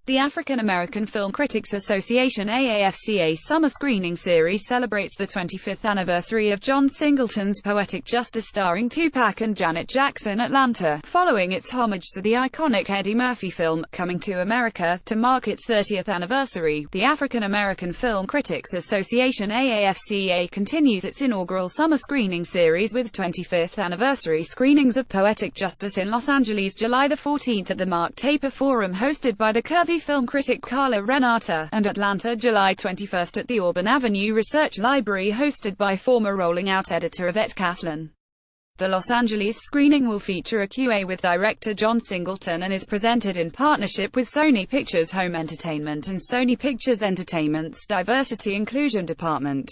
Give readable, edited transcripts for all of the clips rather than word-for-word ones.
The African American Film Critics Association AAFCA Summer Screening Series celebrates the 25th anniversary of John Singleton's Poetic Justice starring Tupac and Janet Jackson Atlanta, following its homage to the iconic Eddie Murphy film, Coming to America. To mark its 30th anniversary, the African American Film Critics Association AAFCA continues its inaugural summer screening series with 25th anniversary screenings of Poetic Justice in Los Angeles July 14 at the Mark Taper Forum hosted by the Curvy film critic Carla Renata, and Atlanta July 21 at the Auburn Avenue Research Library hosted by former Rolling Out editor Yvette Caslin. The Los Angeles screening will feature a Q&A with director John Singleton and is presented in partnership with Sony Pictures Home Entertainment and Sony Pictures Entertainment's Diversity Inclusion Department.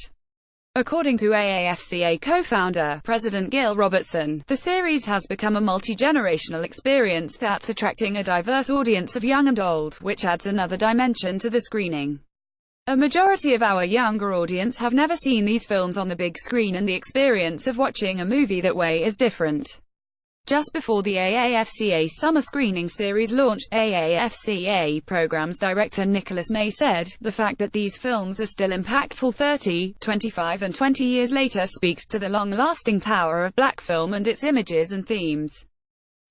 According to AAFCA co-founder, President Gil Robertson, the series has become a multi-generational experience that's attracting a diverse audience of young and old, which adds another dimension to the screening. A majority of our younger audience have never seen these films on the big screen, and the experience of watching a movie that way is different. Just before the AAFCA Summer Screening Series launched, AAFCA Programs Director Nicholas May said, "The fact that these films are still impactful 30, 25 and 20 years later speaks to the long-lasting power of black film and its images and themes."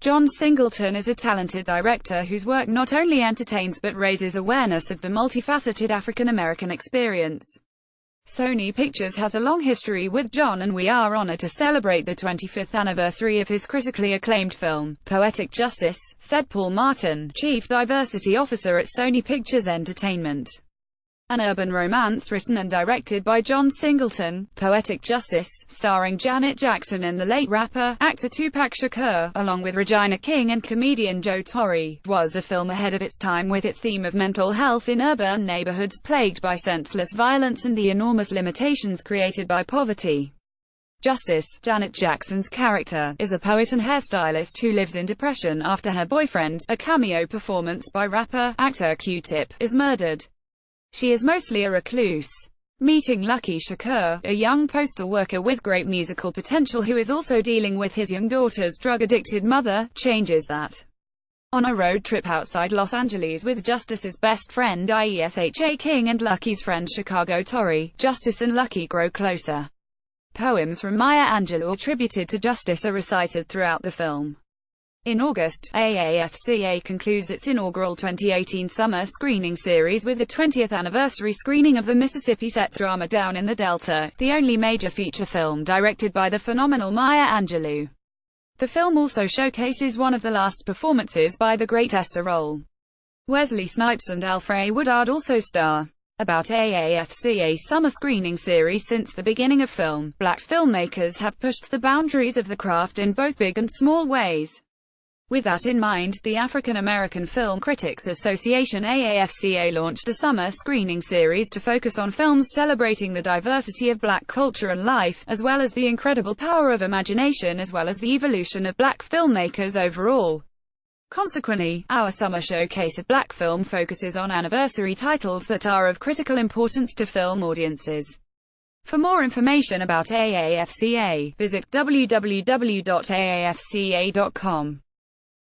John Singleton is a talented director whose work not only entertains but raises awareness of the multifaceted African-American experience. Sony Pictures has a long history with John, and we are honored to celebrate the 25th anniversary of his critically acclaimed film, Poetic Justice, said Paul Martin, Chief Diversity Officer at Sony Pictures Entertainment. An urban romance written and directed by John Singleton, Poetic Justice, starring Janet Jackson and the late rapper, actor Tupac Shakur, along with Regina King and comedian Joe Torre, was a film ahead of its time with its theme of mental health in urban neighborhoods plagued by senseless violence and the enormous limitations created by poverty. Justice, Janet Jackson's character, is a poet and hairstylist who lives in depression after her boyfriend, a cameo performance by rapper-actor Q-Tip, is murdered. She is mostly a recluse. Meeting Lucky Shakur, a young postal worker with great musical potential who is also dealing with his young daughter's drug-addicted mother, changes that. On a road trip outside Los Angeles with Justice's best friend Iesha King and Lucky's friend Chicago Torre, Justice and Lucky grow closer. Poems from Maya Angelou attributed to Justice are recited throughout the film. In August, AAFCA concludes its inaugural 2018 summer screening series with the 20th anniversary screening of the Mississippi set drama Down in the Delta, the only major feature film directed by the phenomenal Maya Angelou. The film also showcases one of the last performances by the great Esther Rolle. Wesley Snipes and Alfre Woodard also star. About AAFCA summer screening series. Since the beginning of film, black filmmakers have pushed the boundaries of the craft in both big and small ways. With that in mind, the African American Film Critics Association AAFCA launched the summer screening series to focus on films celebrating the diversity of black culture and life, as well as the incredible power of imagination as well as the evolution of black filmmakers overall. Consequently, our summer showcase of black film focuses on anniversary titles that are of critical importance to film audiences. For more information about AAFCA, visit www.aafca.com.